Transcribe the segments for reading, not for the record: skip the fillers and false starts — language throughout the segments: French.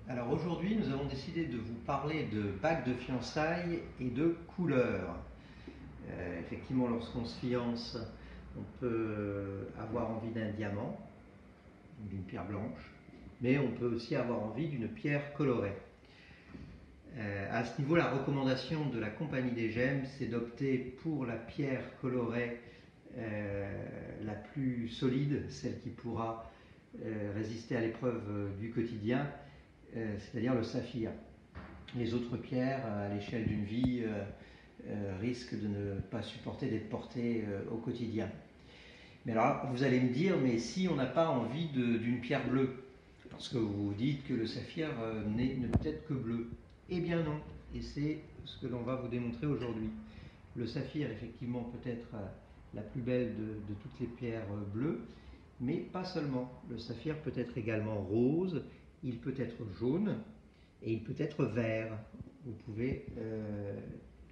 Alors aujourd'hui, nous avons décidé de vous parler de bagues de fiançailles et de couleurs. Effectivement, lorsqu'on se fiance, on peut avoir envie d'un diamant, d'une pierre blanche, mais on peut aussi avoir envie d'une pierre colorée. À ce niveau, la recommandation de la Compagnie des Gemmes, c'est d'opter pour la pierre colorée la plus solide, celle qui pourra résister à l'épreuve du quotidien, c'est-à-dire le saphir. Les autres pierres, à l'échelle d'une vie, risquent de ne pas supporter d'être portées au quotidien. Mais alors, vous allez me dire, mais si on n'a pas envie d'une pierre bleue, parce que vous vous dites que le saphir ne peut être que bleu. Eh bien non, et c'est ce que l'on va vous démontrer aujourd'hui. Le saphir, effectivement, peut être la plus belle de toutes les pierres bleues, mais pas seulement. Le saphir peut être également rose, il peut être jaune et il peut être vert.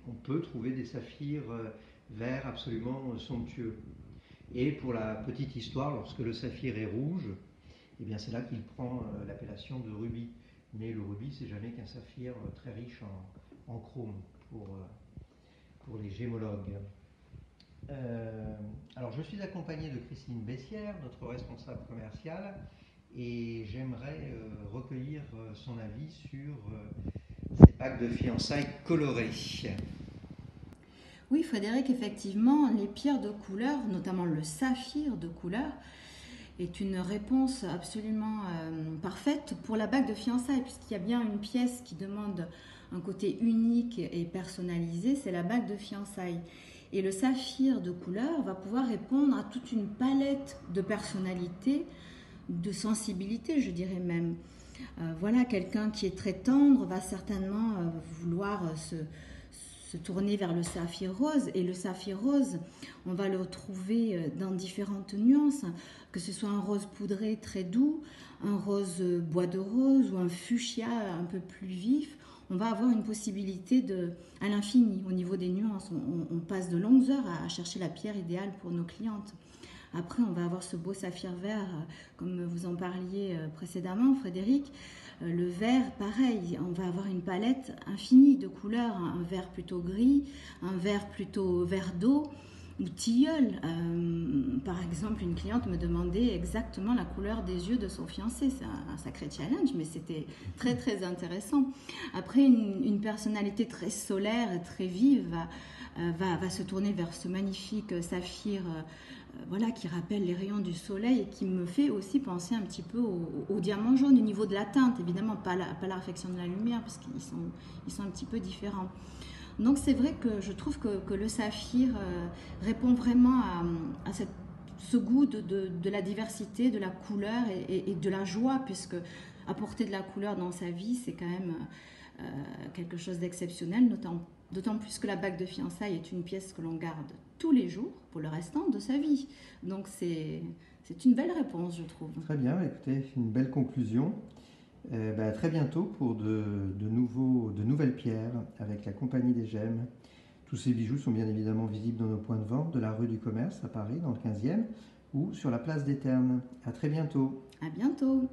On peut trouver des saphirs verts absolument somptueux. Et pour la petite histoire, lorsque le saphir est rouge, eh bien c'est là qu'il prend l'appellation de rubis. Mais le rubis, c'est jamais qu'un saphir très riche en chrome pour les gémologues. Alors je suis accompagné de Christine Bessière, notre responsable commerciale, et j'aimerais recueillir son avis sur ces bagues de fiançailles colorées. Oui, Frédéric, effectivement, les pierres de couleur, notamment le saphir de couleur, est une réponse absolument parfaite pour la bague de fiançailles, puisqu'il y a bien une pièce qui demande un côté unique et personnalisé, c'est la bague de fiançailles. Et le saphir de couleur va pouvoir répondre à toute une palette de personnalité, de sensibilité, je dirais même. Voilà, quelqu'un qui est très tendre va certainement vouloir se tourner vers le saphir rose. Et le saphir rose, on va le trouver dans différentes nuances, que ce soit un rose poudré très doux, un rose bois de rose ou un fuchsia un peu plus vif. On va avoir une possibilité à l'infini au niveau des nuances. On passe de longues heures à chercher la pierre idéale pour nos clientes. Après, on va avoir ce beau saphir vert, comme vous en parliez précédemment, Frédéric. Le vert, pareil, on va avoir une palette infinie de couleurs, un vert plutôt gris, un vert plutôt vert d'eau ou tilleul. Par exemple, une cliente me demandait exactement la couleur des yeux de son fiancé. C'est un sacré challenge, mais c'était très très intéressant. Après, une personnalité très solaire et très vive va se tourner vers ce magnifique saphir voilà, qui rappelle les rayons du soleil et qui me fait aussi penser un petit peu au diamant jaune au niveau de la teinte, évidemment pas la réflexion de la lumière parce qu'ils sont un petit peu différents. Donc c'est vrai que je trouve que le saphir répond vraiment à ce goût de la diversité, de la couleur et de la joie, puisque apporter de la couleur dans sa vie, c'est quand même quelque chose d'exceptionnel, d'autant plus que la bague de fiançailles est une pièce que l'on garde tous les jours pour le restant de sa vie. Donc c'est une belle réponse, je trouve. Très bien, écoutez, une belle conclusion. À très bientôt pour de nouvelles pierres avec la Compagnie des Gemmes. Tous ces bijoux sont bien évidemment visibles dans nos points de vente de la rue du Commerce à Paris, dans le 15e, ou sur la place des Ternes. À très bientôt. À bientôt.